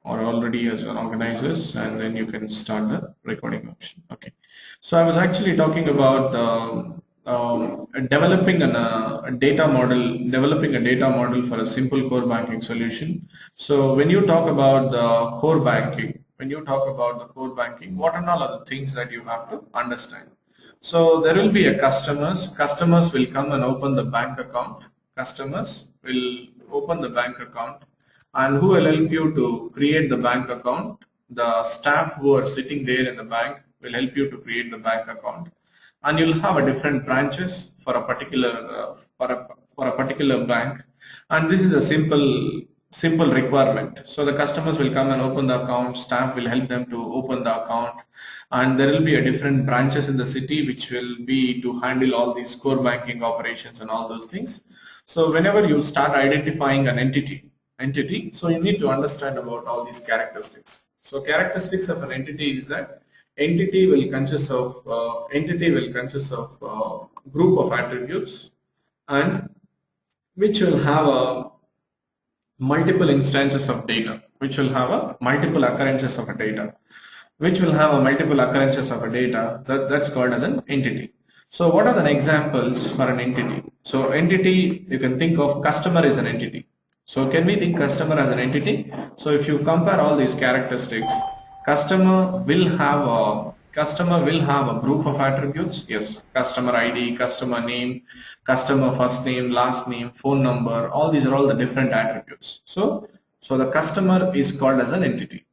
or already as an organizers, and then you can start the recording option. Okay. So I was actually talking about developing a data model, developing a data model for a simple core banking solution. So when you talk about the core banking, what are all of the things that you have to understand? So there will be a customers will come and open the bank account. Customers will open the bank account, and who will help you to create the bank account? The staff who are sitting there in the bank will help you to create the bank account, and you'll have a different branches for a particular for a particular bank, and this is a simple requirement. So the customers will come and open the account, staff will help them to open the account, and there will be a different branches in the city which will be to handle all these core banking operations and all those things. So whenever you start identifying an entity, so you need to understand about all these characteristics. So characteristics of an entity is that entity will consist of group of attributes, and which will have a multiple instances of data, which will have a multiple occurrences of a data, that's called as an entity. So what are the examples for an entity? So entity, you can think of customer is an entity. So can we think customer as an entity? So if you compare all these characteristics, customer will have a group of attributes. Yes, customer ID, customer name, customer first name, last name, phone number, all these are all the different attributes. So the customer is called as an entity.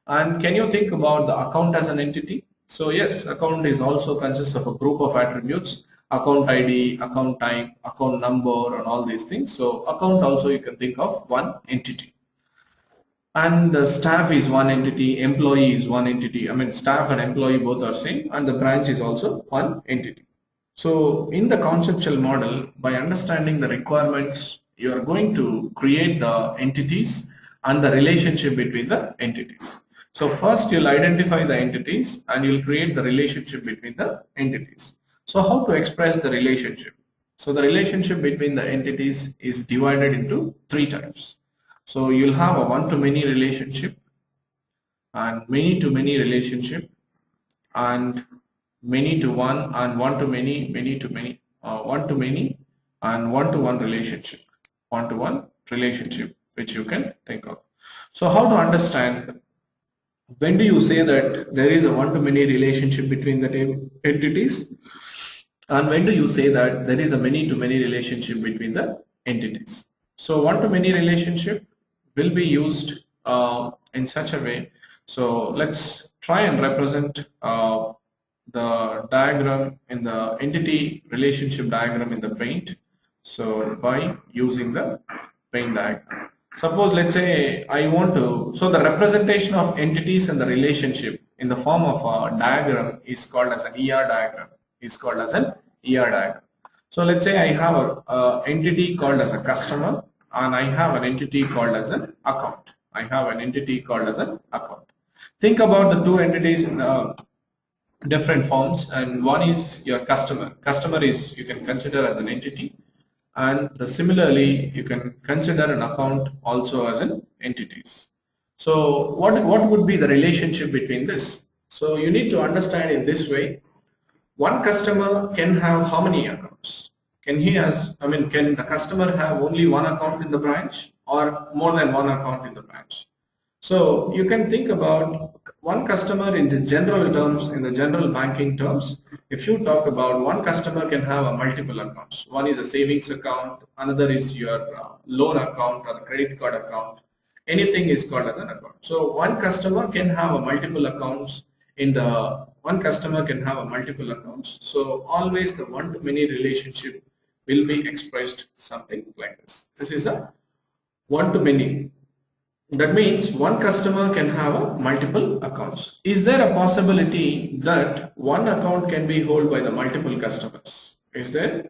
And can you think about the account as an entity? So yes, account is also consists of a group of attributes, account ID, account type, account number, and all these things. So account also you can think of one entity. And the staff is one entity, employee is one entity. I mean, staff and employee both are same, and the branch is also one entity. So in the conceptual model, by understanding the requirements, you are going to create the entities and the relationship between the entities. So first you'll identify the entities and you'll create the relationship between the entities. So how to express the relationship? So the relationship between the entities is divided into three types. So you'll have a one-to-many relationship, and many-to-many relationship, and many-to-one, and one-to-many, many-to-many, one-to-many, and one-to-one relationship, which you can think of. So how to understand, when do you say that there is a one-to-many relationship between the entities, and when do you say that there is a many-to-many relationship between the entities? So one-to-many relationship will be used in such a way. So let's try and represent the diagram in the entity relationship diagram in the paint. So by using the paint diagram. Suppose, let's say I want to, so the representation of entities and the relationship in the form of a diagram is called as an ER diagram. So let's say I have a entity called as a customer, and I have an entity called as an account. Think about the two entities in different forms, and one is your customer. Customer is, you can consider as an entity, and similarly you can consider an account also as an entities. So what would be the relationship between this? So you need to understand in this way. One customer can have how many accounts? Can the customer have only one account in the branch, or more than one account in the branch? So you can think about one customer in the general terms, in the general banking terms. If you talk about one customer can have a multiple accounts. One is a savings account, another is your loan account or a credit card account. Anything is called as an account. So one customer can have a multiple accounts So always the one-to-many relationship will be expressed something like this. This is a one-to-many. That means one customer can have a multiple accounts. Is there a possibility that one account can be held by the multiple customers? Is there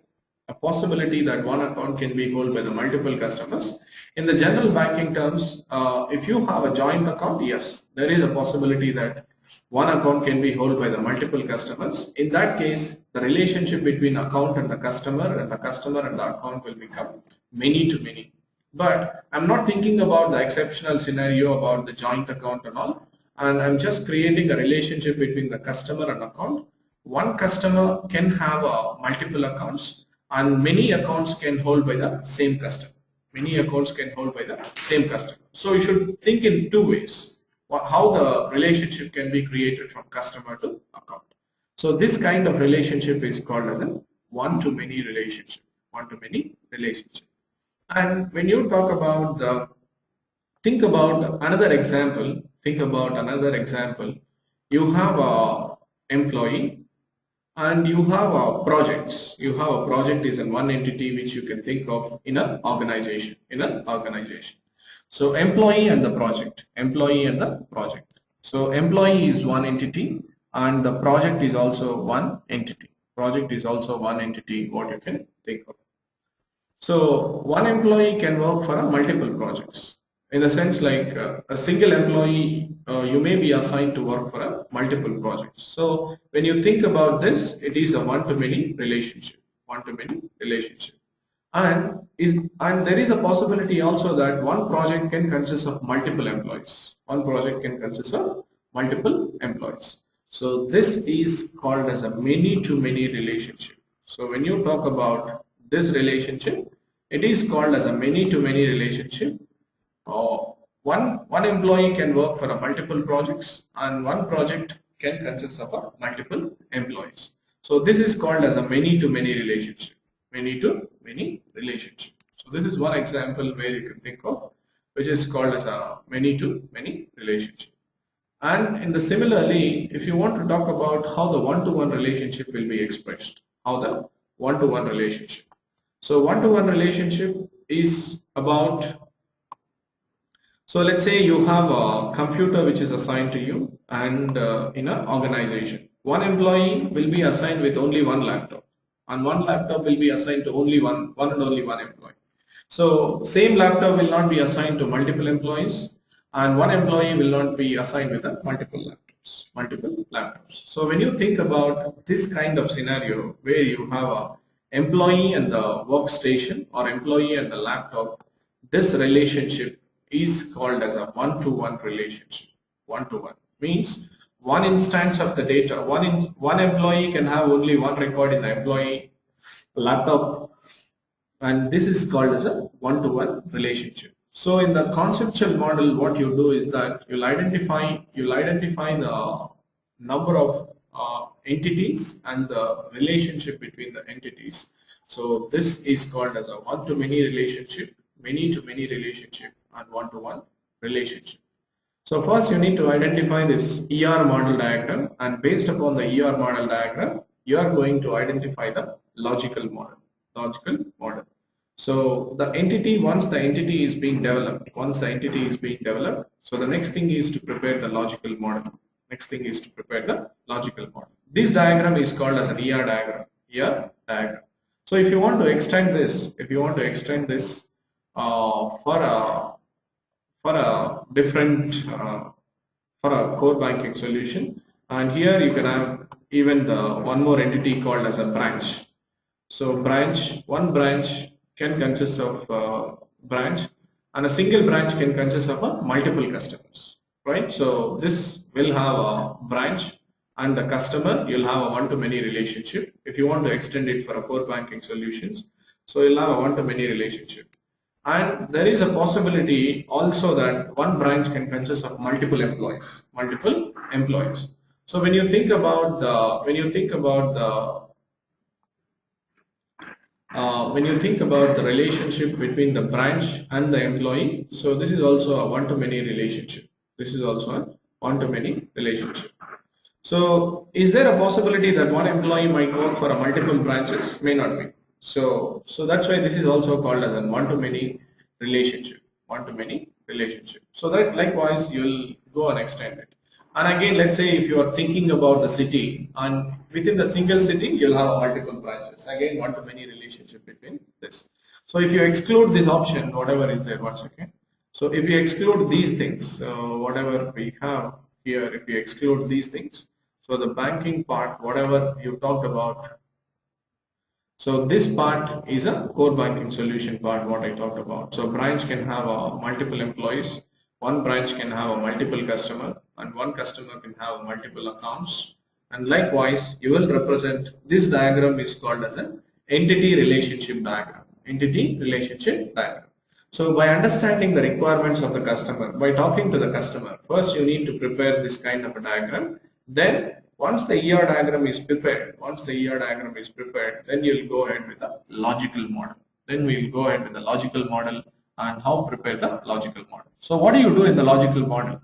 a possibility that one account can be held by the multiple customers? In the general banking terms, if you have a joint account, yes, there is a possibility that one account can be held by the multiple customers. In that case, the relationship between account and the customer and the account will become many to many. But I'm not thinking about the exceptional scenario about the joint account and all, and I'm just creating a relationship between the customer and account. One customer can have multiple accounts, and many accounts can hold by the same customer. Many accounts can hold by the same customer. So you should think in two ways, how the relationship can be created from customer to account. So this kind of relationship is called as a one-to-many relationship. One-to-many relationship. And when you talk about think about another example. Think about another example. You have a employee and you have a projects. You have a project is in one entity which you can think of in an organization. So employee and the project. Employee and the project. So employee is one entity and the project is also one entity. Project is also one entity. What you can think of. So one employee can work for multiple projects. In the sense like a single employee, you may be assigned to work for multiple projects. So when you think about this, it is a one-to-many relationship. One-to-many relationship. And there is a possibility also that one project can consist of multiple employees. One project can consist of multiple employees. So this is called as a many-to-many relationship. So when you talk about this relationship, it is called as a many-to-many relationship. One employee can work for multiple projects, and one project can consist of multiple employees. So this is called as a many-to-many relationship. Many-to-many relationship. So this is one example where you can think of, which is called as a many-to-many relationship. And in the similarly, if you want to talk about how the one-to-one relationship will be expressed, how the one-to-one relationship. So one-to-one relationship is about, so let's say you have a computer which is assigned to you and in an organization. One employee will be assigned with only one laptop and one laptop will be assigned to only one and only one employee. So same laptop will not be assigned to multiple employees and one employee will not be assigned with multiple laptops. So when you think about this kind of scenario where you have a employee and the workstation or employee and the laptop, this relationship is called as a one-to-one relationship. One-to-one means one instance of the data. One employee can have only one record in the employee laptop, and this is called as a one-to-one relationship. So in the conceptual model, what you do is that you'll identify the number of entities and the relationship between the entities. So this is called as a one-to-many relationship, many-to-many relationship, and one-to-one relationship. So first you need to identify this ER model diagram, and based upon the ER model diagram, you are going to identify the logical model. So the entity, once the entity is being developed, so the next thing is to prepare the logical model. This diagram is called as an ER diagram. So if you want to extend this, for a different for a core banking solution, and here you can have even the one more entity called as a branch. So one branch can consist of branch, and a single branch can consist of multiple customers, right? So this will have a branch and the customer, you'll have a one-to-many relationship. If you want to extend it for a core banking solutions, so you'll have a one-to-many relationship. And there is a possibility also that one branch can consist of multiple employees. So when you think about the relationship between the branch and the employee, so this is also a one-to-many relationship. So is there a possibility that one employee might work for a multiple branches? May not be. So that's why this is also called as a one-to-many relationship. So that likewise you'll go and extend it. And again, let's say if you are thinking about the city, and within the single city you'll have multiple branches. Again, one-to-many relationship between this. So if you exclude this option, whatever is there, so if you exclude these things, whatever we have here, if you exclude these things, so the banking part, whatever you talked about, So this part is a core banking solution part, what I talked about. So branch can have multiple employees, one branch can have a multiple customer, and one customer can have multiple accounts. And likewise, you will represent, this diagram is called as an entity relationship diagram. Entity relationship diagram. So by understanding the requirements of the customer, by talking to the customer, first you need to prepare this kind of a diagram. Then once the diagram is prepared, then you'll go ahead with a logical model. Then we'll go ahead with the logical model and how prepare the logical model. So what do you do in the logical model?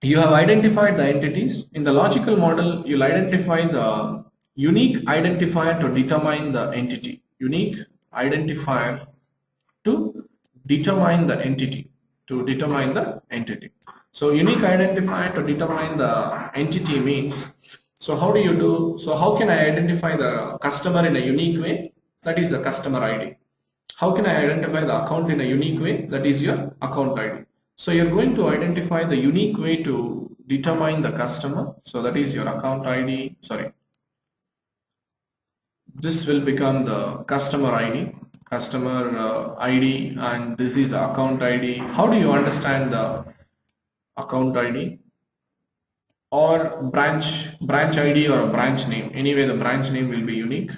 You have identified the entities. In the logical model, you'll identify the unique identifier to determine the entity. Unique identifier to determine the entity. So unique identifier to determine the entity means, so how do you do, so how can I identify the customer in a unique way? That is the customer ID. How can I identify the account in a unique way? That is your account ID. So you're going to identify the unique way to determine the customer. So that is your account ID, sorry. This will become the customer ID, and this is account ID. How do you understand the account ID or branch ID or a branch name? Anyway, the branch name will be unique.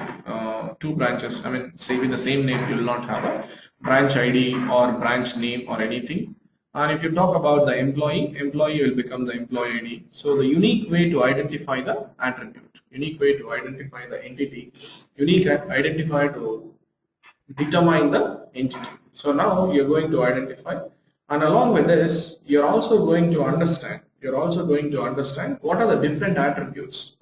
Two branches, I mean, say with the same name, you will not have a branch ID or branch name or anything. And if you talk about the employee will become the employee ID. So the unique way to identify the attribute, unique way to identify the entity, unique identifier to determine the entity. So now you're going to identify, and along with this, you're also going to understand what are the different attributes.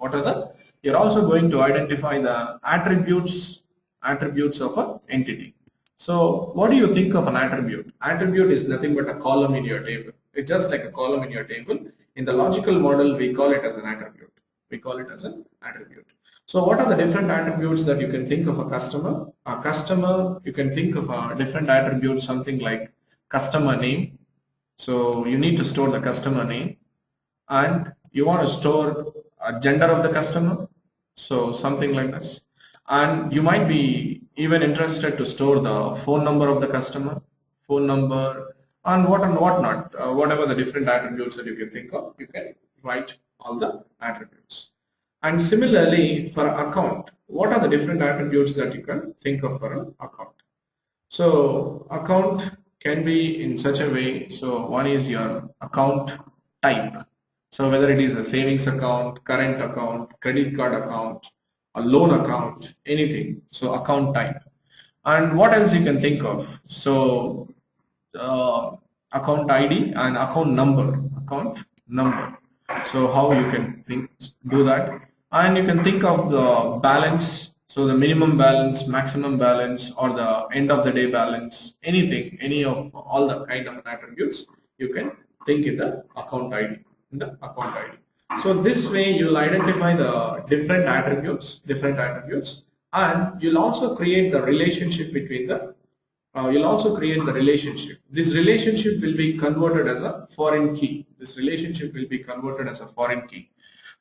You're also going to identify the attributes of an entity. So what do you think of an attribute? Attribute is nothing but a column in your table. It's just like a column in your table. In the logical model, we call it as an attribute. So what are the different attributes that you can think of a customer? A customer, you can think of a different attributes, something like customer name. So you need to store the customer name, and you want to store a gender of the customer. So something like this. And you might be even interested to store the phone number of the customer, and whatnot, whatever the different attributes that you can think of, you can write all the attributes. And similarly for account, what are the different attributes that you can think of for an account? So account can be in such a way, so one is your account type. So whether it is a savings account, current account, credit card account, a loan account, anything, so account type. And what else you can think of? So account ID and account number. So how you can do that? And you can think of the balance, so the minimum balance, maximum balance, or the end of the day balance, anything, any of all the kind of attributes you can think in the account ID. So this way you'll identify the different attributes, and you'll also create the relationship between the This relationship will be converted as a foreign key.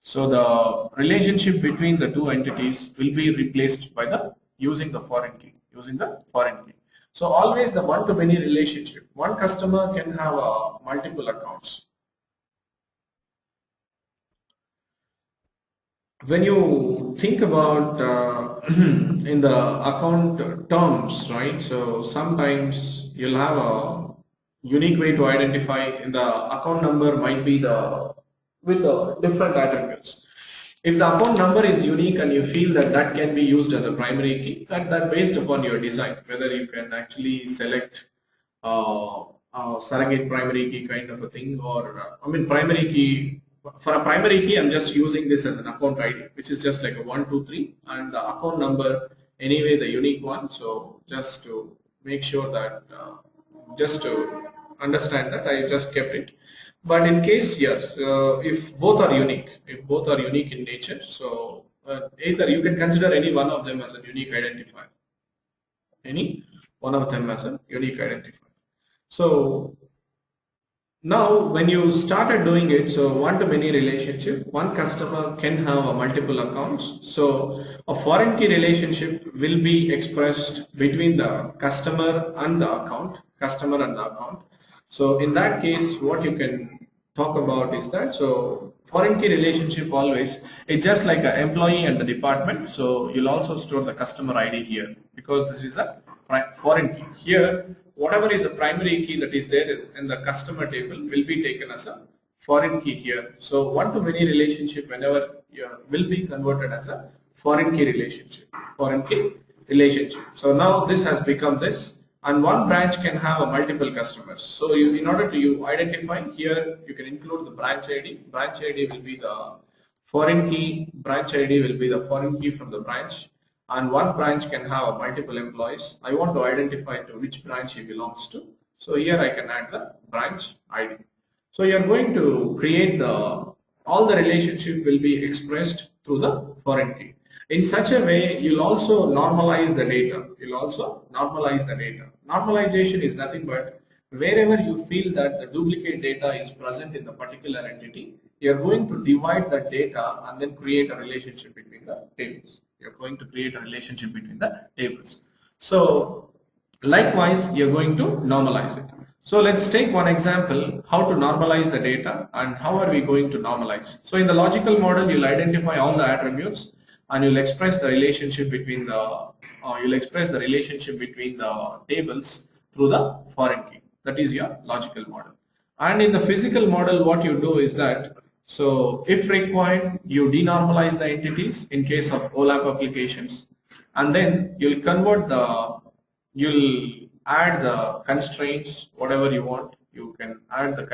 So the relationship between the two entities will be replaced by using the foreign key. So always the one-to-many relationship. One customer can have multiple accounts. When you think about in the account terms, right? So sometimes you'll have a unique way to identify. In the account number might be with the different attributes. If the account number is unique and you feel that can be used as a primary key, that based upon your design, whether you can actually select surrogate primary key kind of a thing, or primary key. For a primary key, I'm just using this as an account ID, which is just like a 1, 2, 3, and the account number anyway the unique one. So just to make sure that, just to understand that, I just kept it. But in case, yes, if both are unique, in nature, so either you can consider any one of them as a unique identifier. So Now, when you started doing it, so one-to-many relationship, one customer can have a multiple accounts. So a foreign key relationship will be expressed between the customer and the account, customer and the account. So in that case, what you can talk about is that, so foreign key relationship always, it's just like an employee and the department. So you'll also store the customer ID here because this is a foreign key. Here, whatever is a primary key that is there in the customer table will be taken as a foreign key here. So one-to-many relationship whenever will be converted as a foreign key relationship. Foreign key relationship. So now this has become this, and one branch can have a multiple customers. So in order to identify here, you can include the branch ID. Branch ID will be the foreign key. Branch ID will be the foreign key from the branch. And one branch can have multiple employees. I want to identify to which branch he belongs to. So here I can add the branch ID. So you are going to create all the relationship will be expressed through the foreign key. In such a way, you'll also normalize the data. You'll also normalize the data. Normalization is nothing but wherever you feel that the duplicate data is present in the particular entity, you're going to divide the data and then create a relationship between the tables. You're going to create a relationship between the tables. So likewise, you're going to normalize it. So let's take one example, how to normalize the data and how are we going to normalize. So in the logical model, you'll identify all the attributes and you'll express the relationship between the tables through the foreign key. That is your logical model. And in the physical model, what you do is that, so if required, you denormalize the entities in case of OLAP applications, and then you'll add the constraints, whatever you want. You can add the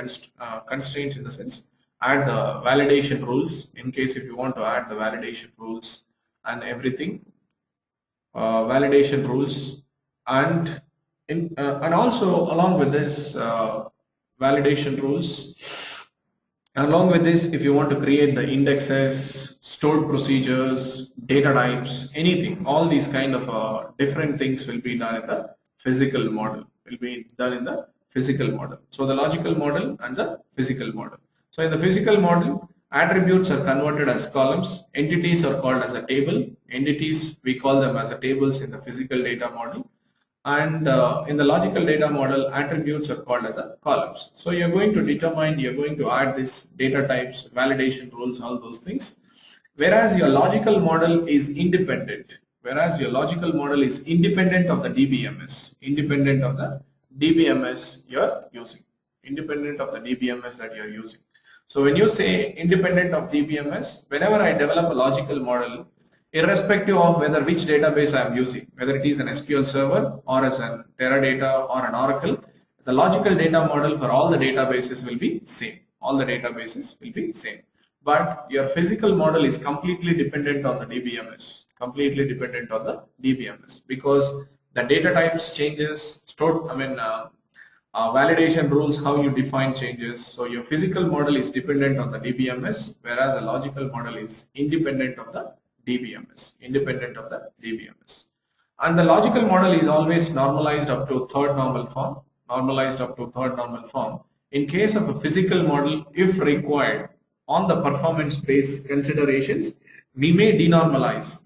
constraints in the sense, add the validation rules in case if you want to add the validation rules and everything, validation rules, and also along with this validation rules. Along with this, if you want to create the indexes, stored procedures, data types, anything, all these kind of different things will be done in the physical model. So the logical model and the physical model. So in the physical model, attributes are converted as columns. Entities are called as a table. Entities, we call them as a tables in the physical data model. And in the logical data model, attributes are called as a columns. So you're going to add this data types, validation rules, all those things. Whereas your logical model is independent. Of the DBMS. Independent of the DBMS you're using. Independent of the DBMS that you're using. So when you say independent of DBMS, whenever I develop a logical model, irrespective of whether which database I am using, whether it is an SQL server or as an Teradata or an Oracle, the logical data model for all the databases will be same. But your physical model is completely dependent on the DBMS. Because the data types changes, validation rules, how you define changes. So your physical model is dependent on the DBMS, whereas a logical model is independent of the DBMS. And the logical model is always normalized up to third normal form. In case of a physical model, if required, on the performance-based considerations, we may denormalize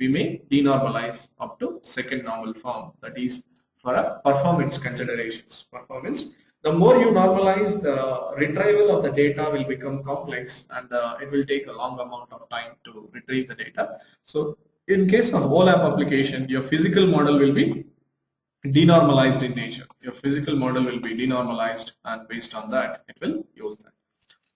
up to second normal form. That is for a performance considerations. The more you normalize, the retrieval of the data will become complex and it will take a long amount of time to retrieve the data. So in case of OLAP application, your physical model will be denormalized in nature. And based on that, it will use that.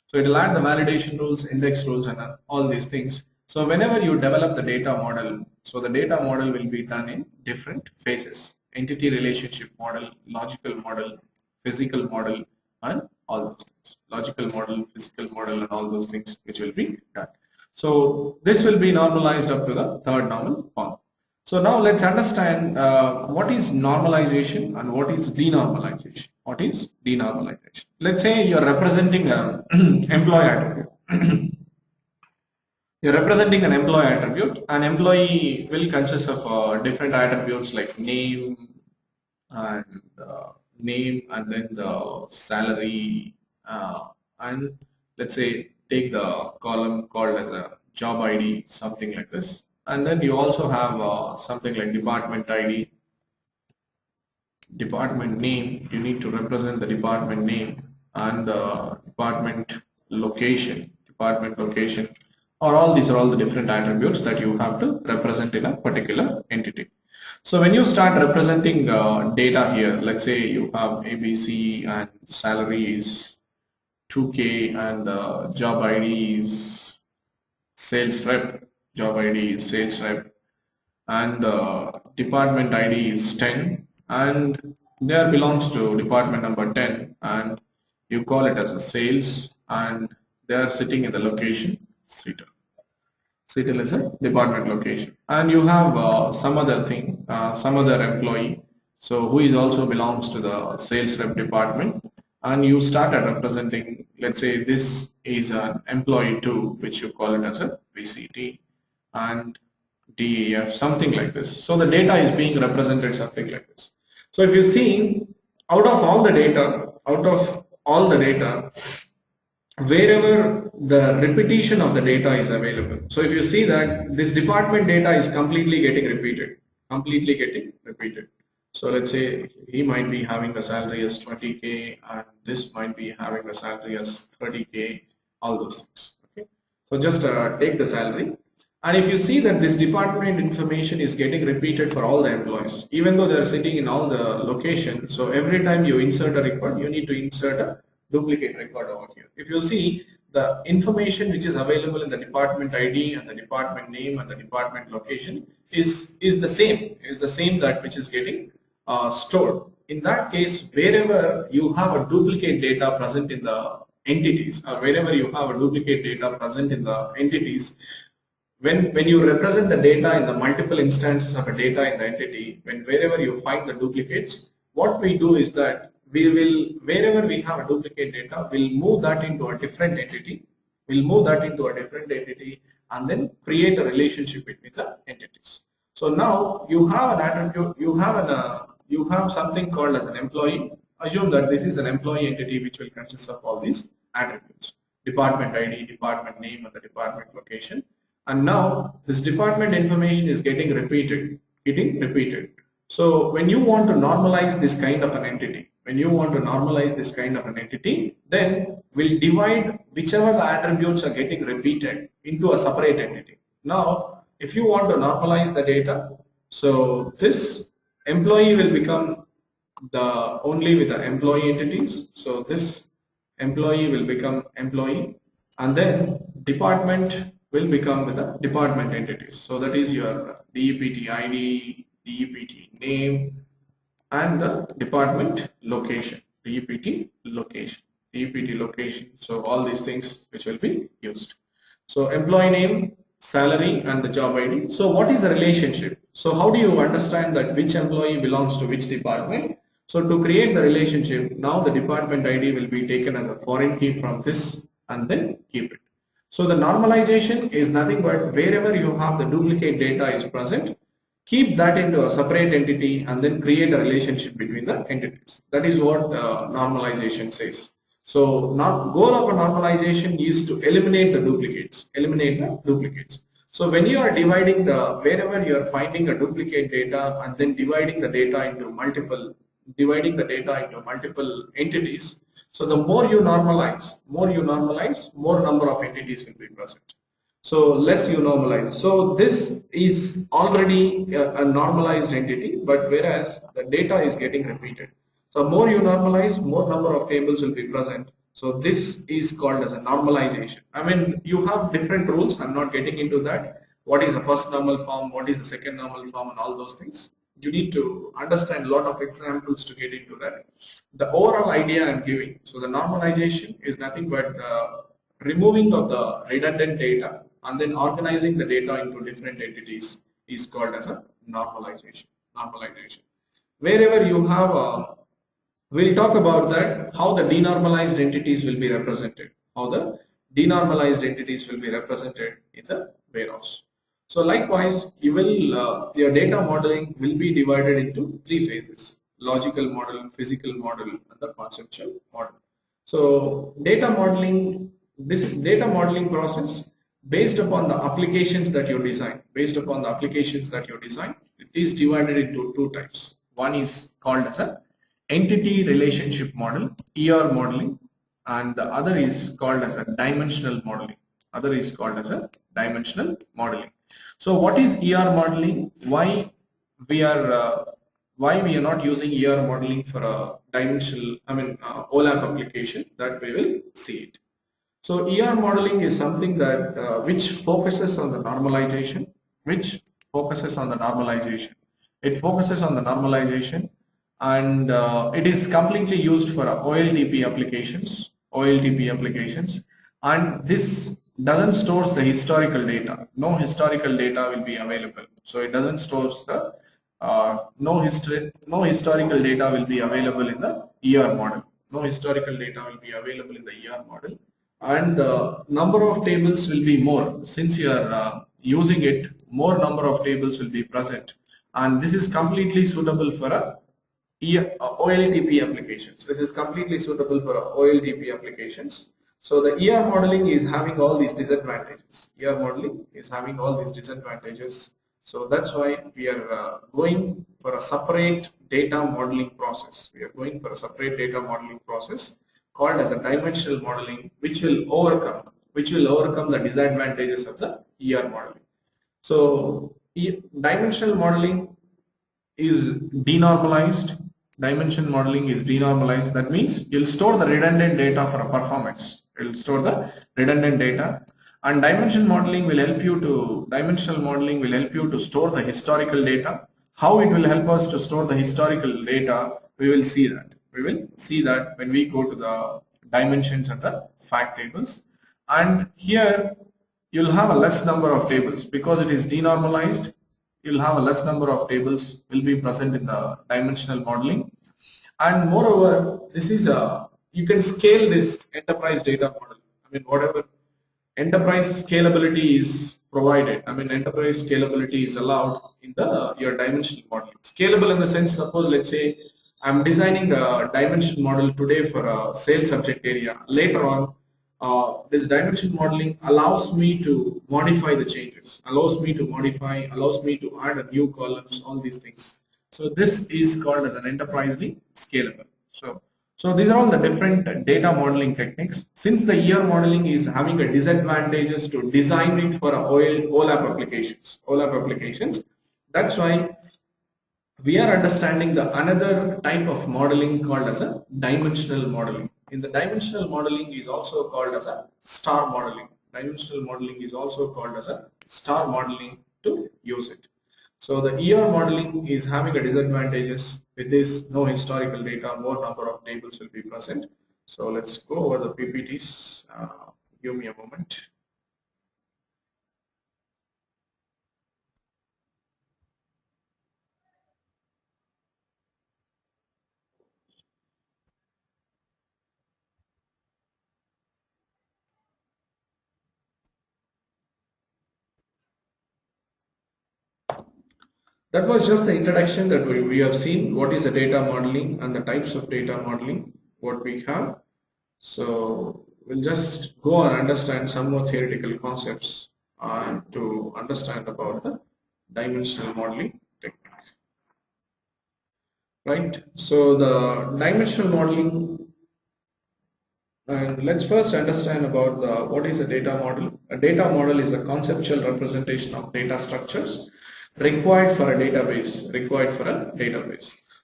So it will add the validation rules, index rules, and all these things. So whenever you develop the data model, so the data model will be done in different phases. Entity relationship model, logical model, physical model, and all those things. Logical model, physical model, and all those things which will be done. So this will be normalized up to the third normal form. So now let's understand what is normalization and what is denormalization. Let's say you're representing an employee attribute. An employee will consist of different attributes like name and then the salary and let's say take the column called as a job ID, something like this. And then you also have something like department ID, department name. You need to represent the department name and the department location, or all these are all the different attributes that you have to represent in a particular entity. So when you start representing data here, let's say you have ABC and salary is 2K and the job ID is sales rep, and the department ID is 10 and there belongs to department number 10 and you call it as a sales and they are sitting in the location Seattle. Seattle is a department location, and you have some other thing, some other employee, so who is also belongs to the sales rep department, and you started representing, let's say this is an employee 2, which you call it as a VCT, and DEF, something like this. So the data is being represented something like this. So if you see, out of all the data, wherever the repetition of the data is available. So if you see that this department data is completely getting repeated. So let's say he might be having the salary as 20K and this might be having the salary as 30K, all those things. Okay. So just take the salary. And if you see that this department information is getting repeated for all the employees, even though they are sitting in all the locations, so every time you insert a record, you need to insert a duplicate record over here. If you see the information which is available in the department ID and the department name and the department location is the same that which is getting stored. In that case, wherever you have a duplicate data present in the entities, or wherever you have a duplicate data present in the entities, when you represent the data in the multiple instances of a data in the entity, wherever you find the duplicates, what we do is that we will, wherever we have a duplicate data, we'll move that into a different entity. And then create a relationship between the entities. So now you have an attribute, you have something called as an employee. Assume that this is an employee entity which will consist of all these attributes: department ID, department name, and the department location. And now this department information is getting repeated. So when you want to normalize this kind of an entity, then we'll divide whichever the attributes are getting repeated into a separate entity. Now, if you want to normalize the data, so this employee will become the only with the employee entities. So this employee will become employee, and then department will become with the department entities. So that is your DEPT ID, DEPT name, and the department location, DEPT location. So all these things which will be used. So employee name, salary, and the job ID. So what is the relationship? So how do you understand that which employee belongs to which department? So to create the relationship, now the department ID will be taken as a foreign key from this and then keep it. So the normalization is nothing but wherever you have the duplicate data is present, keep that into a separate entity and then create a relationship between the entities. That is what normalization says. So goal of a normalization is to eliminate the duplicates. So when you are dividing wherever you are finding a duplicate data and then dividing the data into multiple entities, so the more you normalize, more number of entities will be present. So less you normalize. So this is already a normalized entity, but whereas the data is getting repeated. So more you normalize, more number of tables will be present. So this is called as a normalization. I mean, you have different rules. I'm not getting into that. What is the first normal form? What is the second normal form? And all those things. You need to understand a lot of examples to get into that. The overall idea I'm giving. So the normalization is nothing but removing of the redundant data and then organizing the data into different entities is called as a normalization. Wherever you have we'll talk about that, how the denormalized entities will be represented. In the warehouse. So likewise, your data modeling will be divided into 3 phases: logical model, physical model, and the conceptual model. So data modeling, this data modeling process based upon the applications that you design, it is divided into two types. One is called as a entity relationship model, ER modeling, and the other is called as a dimensional modeling. So what is ER modeling? Why we are not using ER modeling for a dimensional, OLAP application, that we will see it. So ER modeling is something that which focuses on the normalization, It focuses on the normalization, and it is completely used for OLTP applications, and this doesn't stores the historical data. No historical data will be available. So it doesn't stores the no historical data will be available in the ER model. And the number of tables will be more. Since you are using it, more number of tables will be present, and this is completely suitable for OLTP applications. So the ER modeling is having all these disadvantages. So that's why we are going for a separate data modeling process. Called as a dimensional modeling, which will overcome the disadvantages of the ER modeling. So dimensional modeling is denormalized. That means you'll store the redundant data for a performance. And dimensional modeling will help you to store the historical data. How it will help us to store the historical data, we will see that. When we go to the dimensions and the fact tables. And here you'll have a less number of tables because it is denormalized. You'll have a less number of tables will be present in the dimensional modeling. And moreover, this is you can scale this enterprise data model. Whatever enterprise scalability is provided. Enterprise scalability is allowed in your dimensional modeling. Scalable in the sense, suppose let's say I'm designing a dimension model today for a sales subject area. Later on, this dimension modeling allows me to modify the changes, allows me to add a new columns, all these things. So this is called as an enterprisely scalable. So these are all the different data modeling techniques. Since the ER modeling is having a disadvantages to design it for OLAP applications, that's why we are understanding the another type of modeling called as a dimensional modeling. In the dimensional modeling is also called as a star modeling. To use it. So the ER modeling is having a disadvantages. With this, no historical data, more number of tables will be present. So let's go over the PPTs. Give me a moment. That was just the introduction that we have seen what is the data modeling and the types of data modeling what we have. So we'll just go and understand some more theoretical concepts to understand about the dimensional modeling technique. Right. So the dimensional modeling, and let's first understand about what is a data model. A data model is a conceptual representation of data structures required for a database.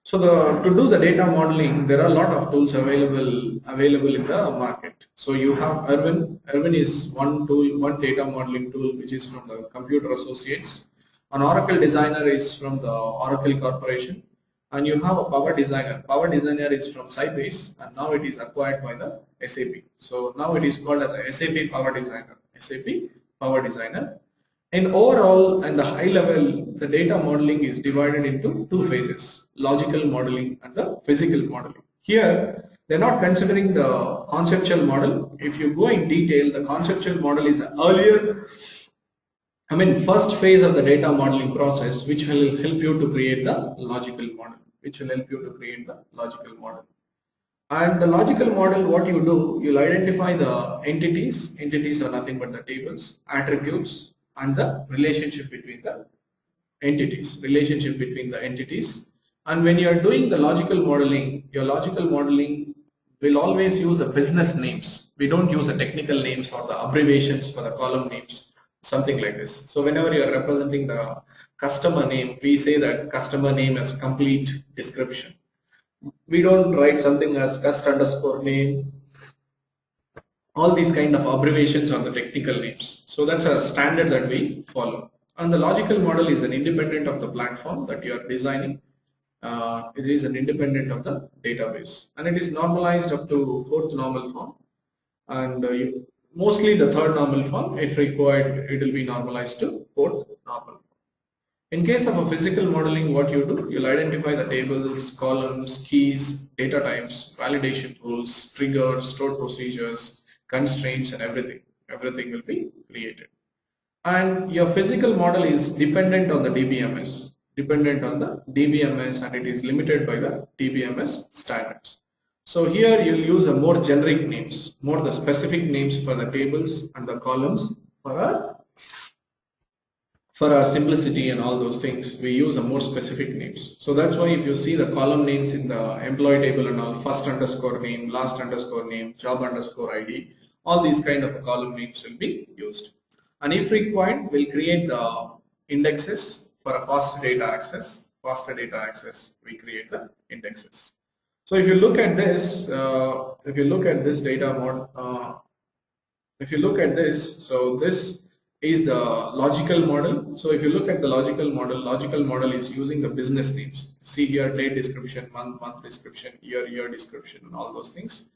So to do the data modeling, there are a lot of tools available in the market. So you have Irwin. Irwin is one data modeling tool which is from the Computer Associates. An Oracle Designer is from the Oracle Corporation. And you have a Power Designer. Power Designer is from Sybase, and now it is acquired by the SAP. So now it is called as a SAP Power Designer. In overall and the high level, the data modeling is divided into two phases: logical modeling and the physical modeling. Here, they're not considering the conceptual model. If you go in detail, the conceptual model is earlier. First phase of the data modeling process, which will help you to create the logical model. And the logical model, what you do, you'll identify the entities. Entities are nothing but the tables, attributes, and the relationship between the entities. And when you are doing the logical modeling, your logical modeling will always use the business names. We don't use the technical names or the abbreviations for the column names, something like this. So whenever you are representing the customer name, we say that customer name as complete description. We don't write something as cust underscore name. All these kind of abbreviations are the technical names. So that's a standard that we follow. And the logical model is an independent of the platform that you are designing. It is an independent of the database, and it is normalized up to 4th normal form, and mostly the 3rd normal form. If required, it will be normalized to 4th normal. In case of a physical modeling, what you do, you'll identify the tables, columns, keys, data types, validation rules, triggers, stored procedures, constraints, and everything. Everything will be created. And your physical model is dependent on the DBMS, and it is limited by the DBMS standards. So here you'll use a more generic names, more the specific names for the tables and the columns for our simplicity and all those things. We use a more specific names. So that's why if you see the column names in the employee table and all, first underscore name, last underscore name, job underscore ID, all these kind of column names will be used. And if required, we'll create the indexes for a faster data access. We create the indexes. So if you look at this, data model, so this is the logical model. So if you look at the logical model is using the business names. See here, date description, month description, year description, and all those things.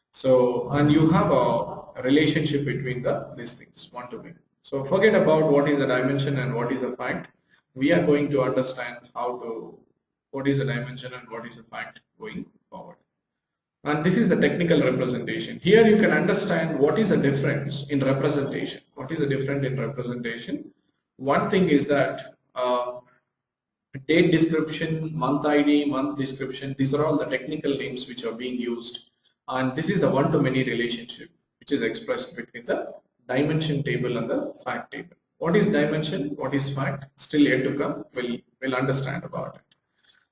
So, and you have a relationship between these things, one to many. So forget about what is a dimension and what is a fact. We are going to understand what is a dimension and what is a fact going forward. And this is the technical representation. Here you can understand what is the difference in representation. One thing is that date description, month ID, month description, these are all the technical names which are being used. And this is the one-to-many relationship which is expressed between the dimension table and the fact table. What is dimension? What is fact? Still yet to come. We'll understand about it.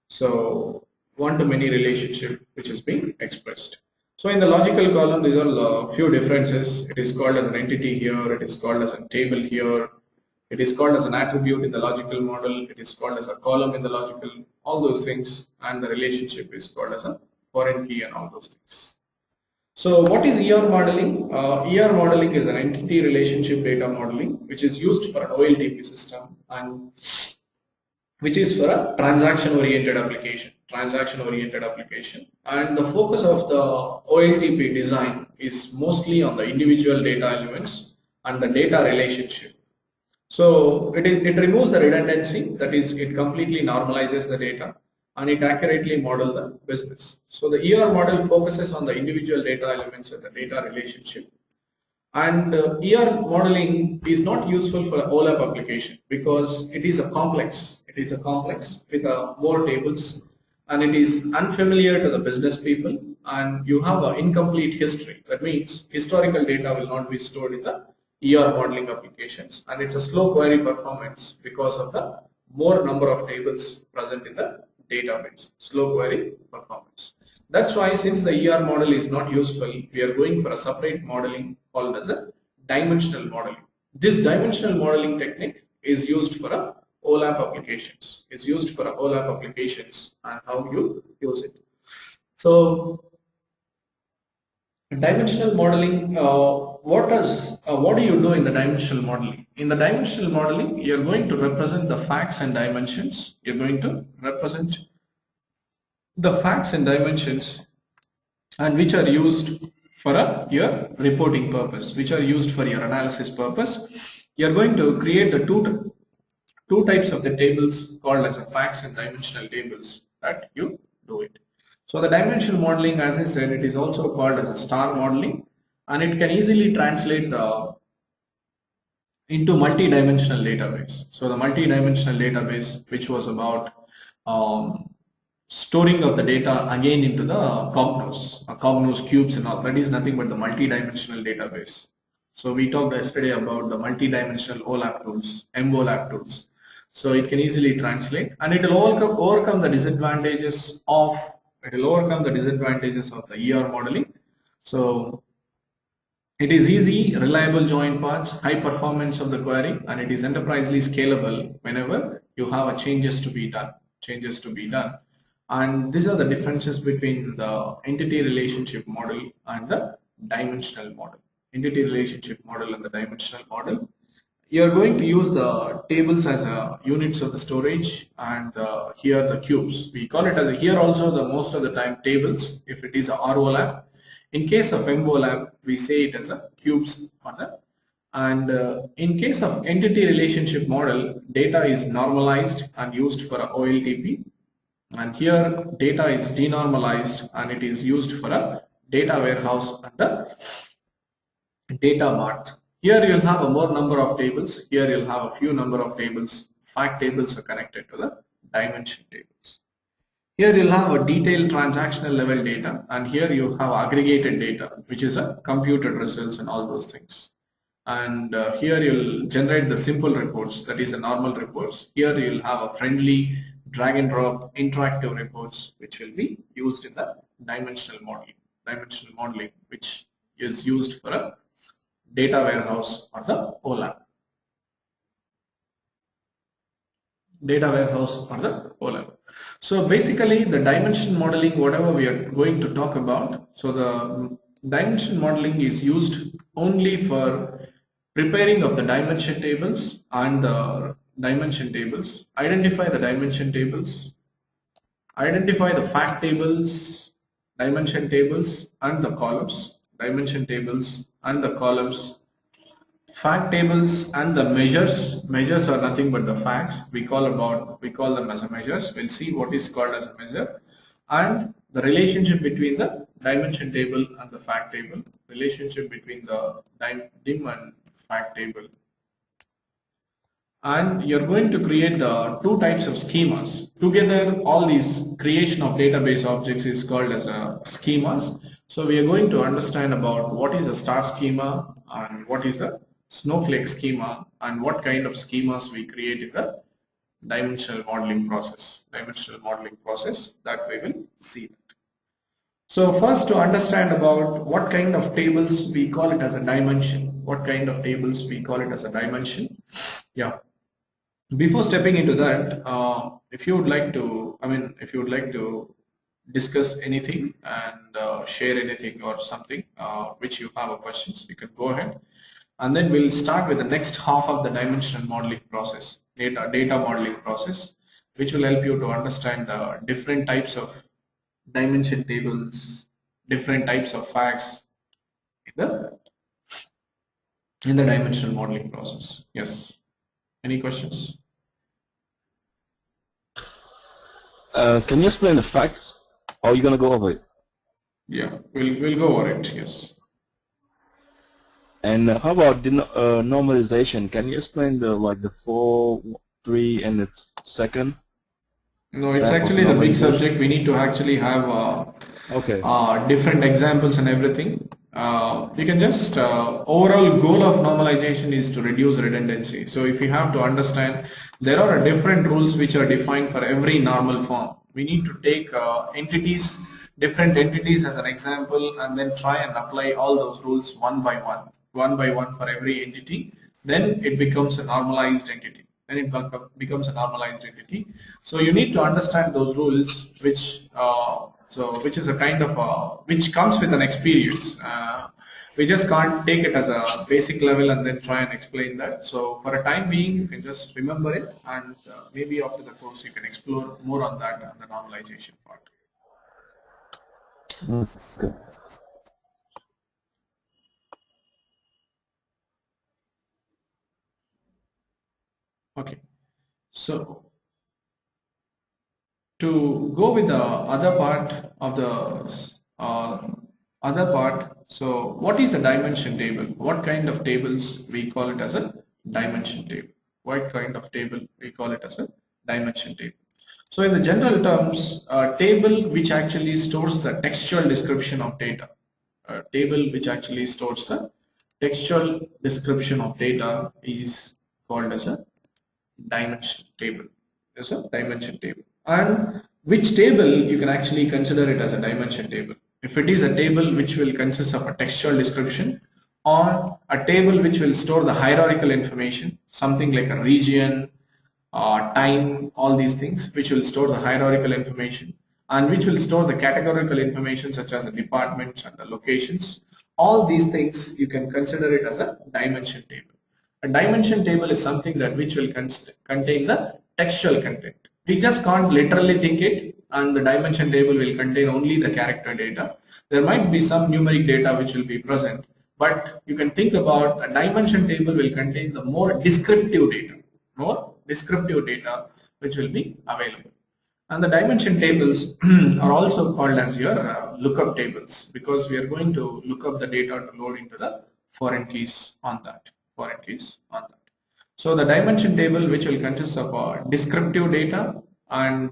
So one-to-many relationship which is being expressed. So in the logical column, these are a few differences. It is called as an entity here. It is called as a table here. It is called as an attribute in the logical model. It is called as a column in the logical. All those things, and the relationship is called as a foreign key and all those things. So what is ER modeling? ER modeling is an entity relationship data modeling which is used for an OLTP system and which is for a transaction-oriented application. And the focus of the OLTP design is mostly on the individual data elements and the data relationship. So it removes the redundancy, that is, it completely normalizes the data and it accurately models the business. So the ER model focuses on the individual data elements and the data relationship. And ER modeling is not useful for OLAP application because it is a complex. With more tables, and it is unfamiliar to the business people, and you have an incomplete history. That means historical data will not be stored in the ER modeling applications, and it's a slow query performance because of the more number of tables present in the database. Slow query performance. That's why, since the ER model is not useful, we are going for a separate modeling called as a dimensional modeling. This dimensional modeling technique is used for a OLAP applications. And how you use it. So dimensional modeling, what do you do in the dimensional modeling? In the dimensional modeling, you're going to represent the facts and dimensions. You're going to represent the facts and dimensions, and which are used for your reporting purpose, which are used for your analysis purpose. You're going to create the two types of the tables called as a facts and dimensional tables that you do it. So the dimensional modeling, as I said, it is also called as a star modeling, and it can easily translate into multi-dimensional database. So the multi-dimensional database, which was about storing of the data again into the Cognos cubes and all. That is nothing but the multi-dimensional database. So we talked yesterday about the multi-dimensional OLAP tools, MOLAP tools. So it can easily translate, and it will overcome the disadvantages of the ER modeling. So it is easy, reliable join paths, high performance of the query, and it is enterprisely scalable whenever you have changes to be done. And these are the differences between the entity relationship model and the dimensional model. Entity relationship model and the dimensional model. You are going to use the tables as units of the storage, and here the cubes. We call it as here also the most of the time tables if it is a ROLAP. In case of MOLAP, we say it as a cubes order. And in case of entity relationship model, data is normalized and used for a OLTP. And here data is denormalized and it is used for a data warehouse and the data mart. Here you'll have a more number of tables. Here you'll have a few number of tables. Fact tables are connected to the dimension tables. Here you'll have a detailed transactional level data, and here you have aggregated data, which is a computed results and all those things. And here you'll generate the simple reports, that is a normal reports. Here you'll have a friendly drag and drop interactive reports, which will be used in the dimensional modeling, which is used for a data warehouse or the OLAP. So basically the dimension modeling, whatever we are going to talk about, so the dimension modeling is used only for preparing of the dimension tables and the dimension tables, identify the dimension tables, identify the fact tables, dimension tables and the columns, dimension tables and the columns, fact tables and the measures. Measures are nothing but the facts. We call them as a measures. We'll see what is called as a measure, and the relationship between the dimension table and the fact table, relationship between the dim and fact table. And you're going to create the two types of schemas. Together, all these creation of database objects is called as a schemas. So we are going to understand about what is a star schema and what is the snowflake schema and what kind of schemas we create in the dimensional modeling process. That we will see. So first, to understand about what kind of tables we call it as a dimension. Yeah. Before stepping into that, if you would like to discuss anything and share anything or something which you have a questions, you can go ahead, and then we'll start with the next half of the dimensional modeling process, data modeling process, which will help you to understand the different types of dimension tables, different types of facts in the dimensional modeling process. Yes. Any questions? Can you explain the facts? Or are you going to go over it? Yeah, we'll go over it. Yes. And how about the normalization? Can you explain the 4, 3, and the second? No, it's actually the big subject. We need to actually have different examples and everything. You can just overall goal of normalization is to reduce redundancy. So if you have to understand, there are different rules which are defined for every normal form. We need to take different entities as an example, and then try and apply all those rules one by one for every entity. Then it becomes a normalized entity. So you need to understand those rules, which is a kind of which comes with an experience. We just can't take it as a basic level and then try and explain that. So for a time being, you can just remember it, and maybe after the course you can explore more on that and the normalization part. Okay. Okay, so to go with the other part of so what is a dimension table? What kind of tables we call it as a dimension table? What kind of table we call it as a dimension table? So in the general terms, a table which actually stores the textual description of data. A table which actually stores the textual description of data is called as a dimension table. Is a dimension table. And which table you can actually consider it as a dimension table. If it is a table which will consist of a textual description, or a table which will store the hierarchical information, something like a region, time, all these things, which will store the hierarchical information, and which will store the categorical information such as the departments and the locations. All these things you can consider it as a dimension table. A dimension table is something that which will contain the textual content. We just can't literally think it, and the dimension table will contain only the character data. There might be some numeric data which will be present, but you can think about a dimension table will contain the more descriptive data which will be available. And the dimension tables are also called as your lookup tables, because we are going to look up the data to load into the foreign keys on that. So the dimension table which will consist of descriptive data and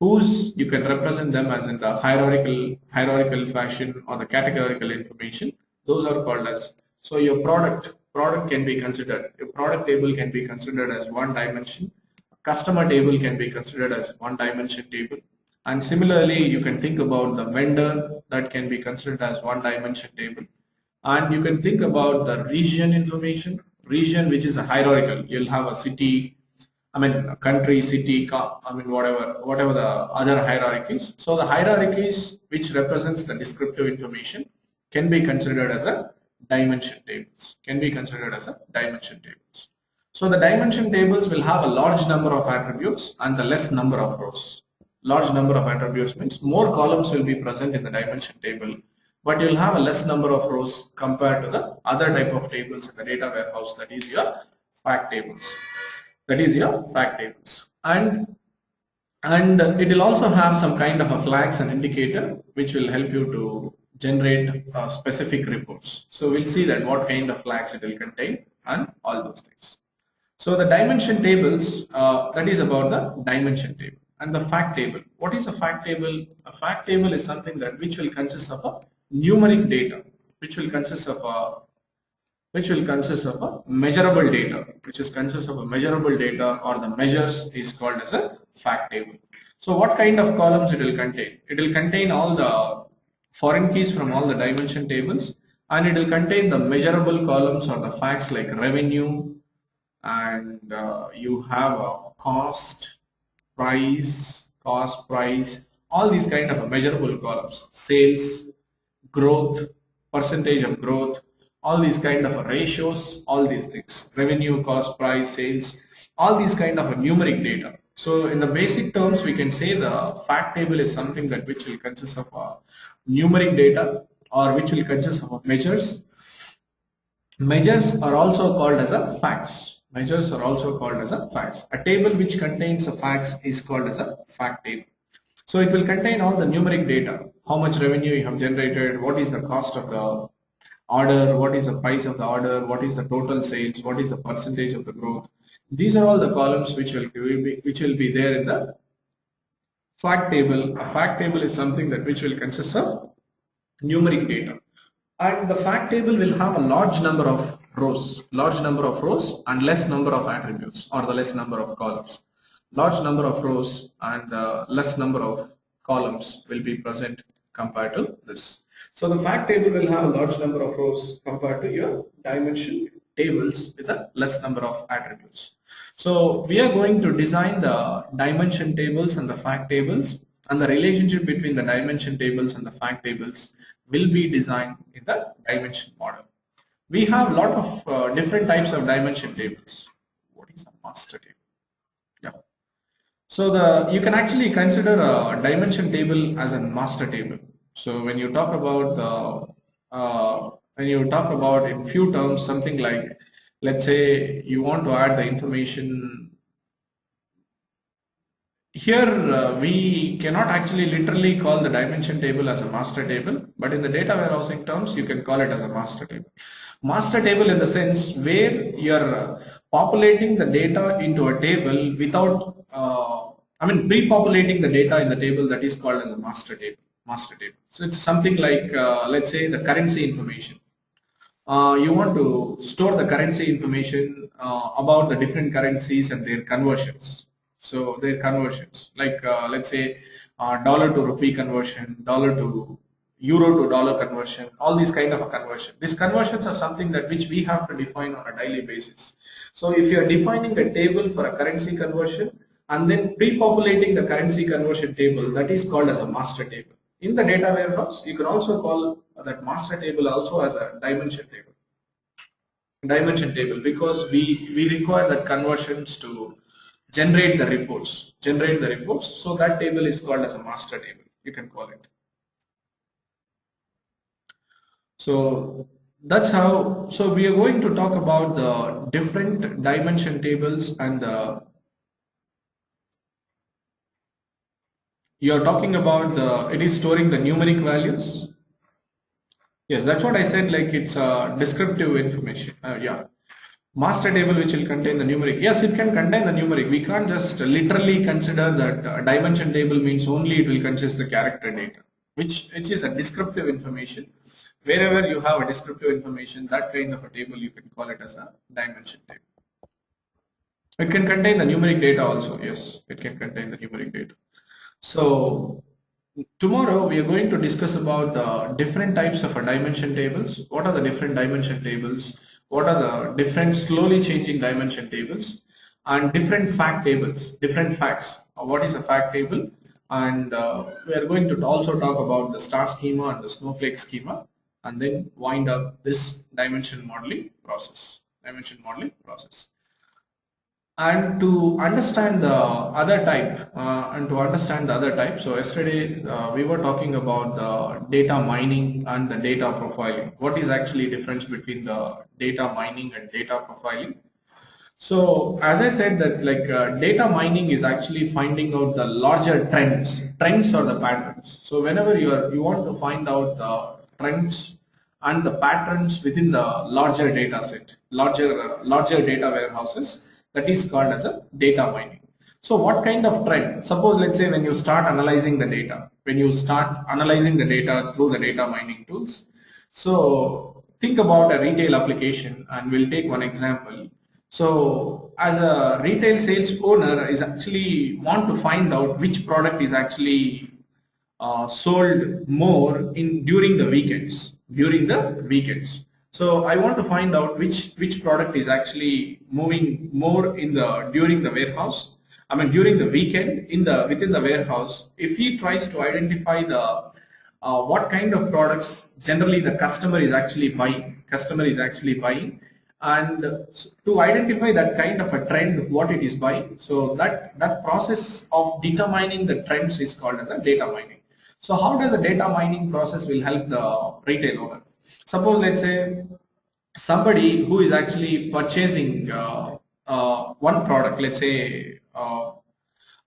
whose you can represent them as in the hierarchical fashion or the categorical information. Those are called as, so your product can be considered, your product table can be considered as one dimension, customer table can be considered as one dimension table, and similarly you can think about the vendor, that can be considered as one dimension table, and you can think about the region information, region which is a hierarchical. You'll have a city, a country, city, whatever the other hierarchies. So the hierarchies which represents the descriptive information can be considered as a dimension tables. So the dimension tables will have a large number of attributes and the less number of rows. Large number of attributes means more columns will be present in the dimension table, but you'll have a less number of rows compared to the other type of tables in the data warehouse, that is your fact tables. And it will also have some kind of a flags and indicator which will help you to generate specific reports. So we'll see that what kind of flags it will contain and all those things. So the dimension tables, that is about the dimension table. And the fact table. What is a fact table? A fact table is something that which will consist of a numeric data, which will consist of a measurable data, or the measures is called as a fact table. So what kind of columns it will contain? It will contain all the foreign keys from all the dimension tables, and it will contain the measurable columns or the facts like revenue, and you have a cost, price, all these kind of measurable columns, sales, growth, percentage of growth, all these kind of ratios, all these things, revenue, cost, price, sales, all these kind of numeric data. So in the basic terms, we can say the fact table is something that which will consist of numeric data, or which will consist of measures. Measures are also called as a facts. A table which contains facts is called as a fact table. So it will contain all the numeric data, how much revenue you have generated, what is the cost of the order, what is the price of the order, what is the total sales, what is the percentage of the growth. These are all the columns which will be there in the fact table. A fact table is something that which will consist of numeric data, and the fact table will have a large number of rows, and less number of attributes, or the less number of columns. Large number of rows and less number of columns will be present compared to this. So the fact table will have a large number of rows compared to your dimension tables with a less number of attributes. So we are going to design the dimension tables and the fact tables, and the relationship between the dimension tables and the fact tables will be designed in the dimension model. We have a lot of different types of dimension tables. What is a master table? Yeah. So you can actually consider a dimension table as a master table. So when you talk about in few terms, something like, let's say you want to add the information here, we cannot actually literally call the dimension table as a master table, but in the data warehousing terms, you can call it as a master table. Master table in the sense where you're populating the data into a table without, pre-populating the data in the table, that is called as a master table. Master table. So it's something like, let's say, the currency information. You want to store the currency information about the different currencies and their conversions. So their conversions, like let's say dollar to rupee conversion, dollar to euro to dollar conversion, all these kind of a conversion. These conversions are something that which we have to define on a daily basis. So if you are defining a table for a currency conversion and then pre-populating the currency conversion table, that is called as a master table. In the data warehouse, you can also call that master table also as a dimension table. Dimension table, because we require that conversions to generate the reports. So that table is called as a master table, you can call it. So that's how, so we are going to talk about the different dimension tables, and you're talking about it is storing the numeric values. Yes, that's what I said, like it's descriptive information. Yeah. Master table which will contain the numeric. Yes, it can contain the numeric. We can't just literally consider that a dimension table means only it will consist the character data, which is a descriptive information. Wherever you have a descriptive information, that kind of a table, you can call it as a dimension table. It can contain the numeric data also. Yes, it can contain the numeric data. So tomorrow we are going to discuss about the different types of dimension tables. What are the different dimension tables? What are the different slowly changing dimension tables, and different fact tables, different facts. What is a fact table? And we are going to also talk about the star schema and the snowflake schema, and then wind up this dimension modeling process. And to understand the other type, so yesterday we were talking about the data mining and the data profiling. What is actually difference between the data mining and data profiling? So as I said that data mining is actually finding out the larger trends or the patterns. So whenever you want to find out the trends and the patterns within the larger data set, larger data warehouses, that is called as a data mining. So what kind of trend? Suppose let's say when you start analyzing the data, through the data mining tools. So think about a retail application, and we'll take one example. So as a retail sales owner is actually want to find out which product is actually sold more during the weekends. So I want to find out which product is actually moving more during the warehouse. During the weekend within the warehouse. If he tries to identify the what kind of products generally the customer is actually buying, and to identify that kind of a trend, what it is buying. So that process of determining the trends is called as a data mining. So how does a data mining process will help the retail owner? Suppose let's say somebody who is actually purchasing one product, let's say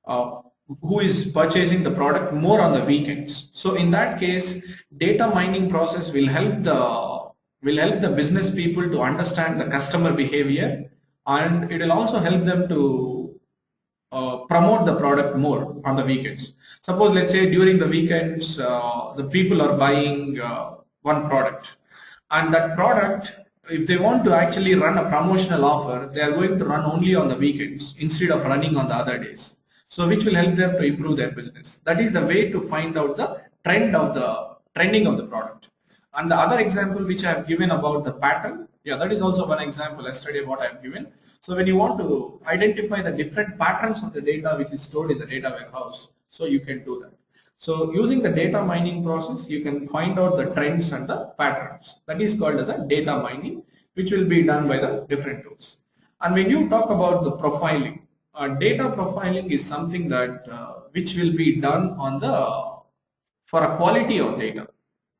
who is purchasing the product more on the weekends. So in that case, data mining process will help the business people to understand the customer behavior, and it will also help them to promote the product more on the weekends. Suppose let's say during the weekends the people are buying one product, and that product, if they want to actually run a promotional offer, they are going to run only on the weekends instead of running on the other days. So which will help them to improve their business. That is the way to find out the trending of the product. And the other example which I have given about the pattern, yeah, that is also one example yesterday what I have given. So when you want to identify the different patterns of the data which is stored in the data warehouse, so you can do that. So using the data mining process, you can find out the trends and the patterns. That is called as a data mining, which will be done by the different tools. And when you talk about the profiling, data profiling is something that which will be done on for a quality of data.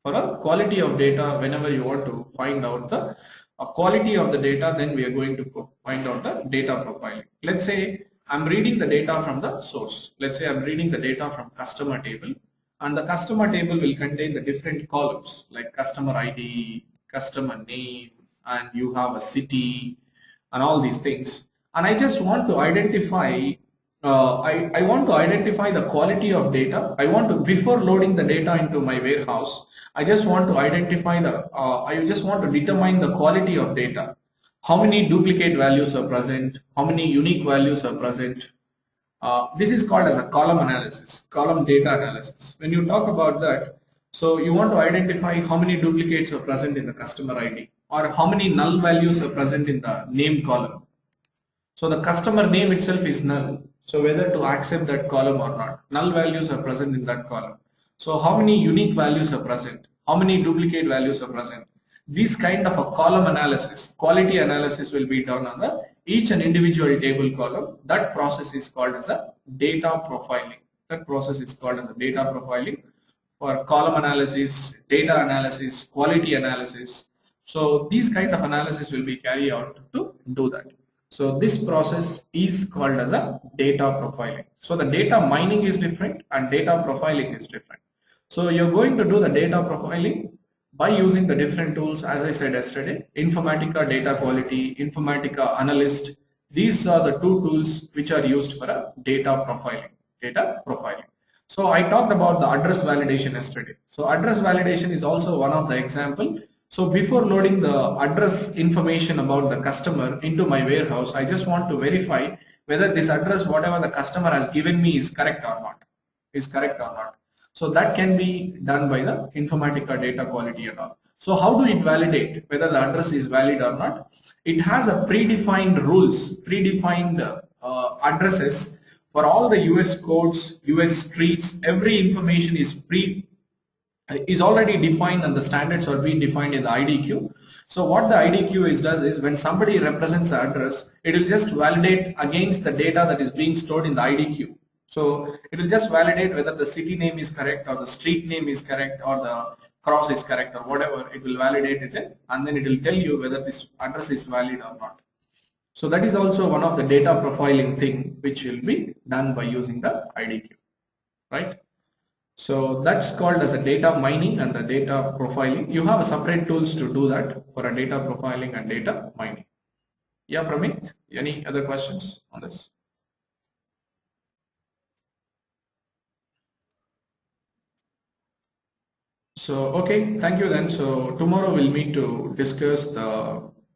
Whenever you want to find out the quality of the data, then we are going to find out the data profiling. Let's say I'm reading the data from the source. Let's say I'm reading the data from customer table, and the customer table will contain the different columns like customer ID, customer name, and you have a city and all these things. And I just want to identify I want to identify the quality of data. I want to, before loading the data into my warehouse, I just want to identify I just want to determine the quality of data. How many duplicate values are present? How many unique values are present? This is called as a column analysis, column data analysis. When you talk about that, so you want to identify how many duplicates are present in the customer ID, or how many null values are present in the name column. So the customer name itself is null. So whether to accept that column or not, null values are present in that column. So how many unique values are present? How many duplicate values are present? This kind of a column analysis, quality analysis will be done on the each and individual table column. That process is called as a data profiling. That process is called as a data profiling for column analysis, data analysis, quality analysis. So these kind of analysis will be carried out to do that. So this process is called as a data profiling. So the data mining is different and data profiling is different. So you're going to do the data profiling by using the different tools, as I said yesterday, Informatica data quality, Informatica analyst. These are the two tools which are used for a data profiling. Data profiling. So I talked about the address validation yesterday. So address validation is also one of the example. So before loading the address information about the customer into my warehouse, I just want to verify whether this address, whatever the customer has given me, is correct or not. Is correct or not. So that can be done by the Informatica data quality and all. So how do it validate whether the address is valid or not? It has a predefined rules, predefined addresses for all the US codes, US streets. Every information is already defined and the standards are being defined in the IDQ. So what the IDQ does is when somebody represents the address, it will just validate against the data that is being stored in the IDQ. So it will just validate whether the city name is correct or the street name is correct or the cross is correct or whatever. It will validate it and then it will tell you whether this address is valid or not. So that is also one of the data profiling thing which will be done by using the IDQ, right? So that's called as a data mining and the data profiling. You have separate tools to do that for a data profiling and data mining. Yeah, Pramit, any other questions on this? So, okay, thank you then. So tomorrow we'll meet to discuss the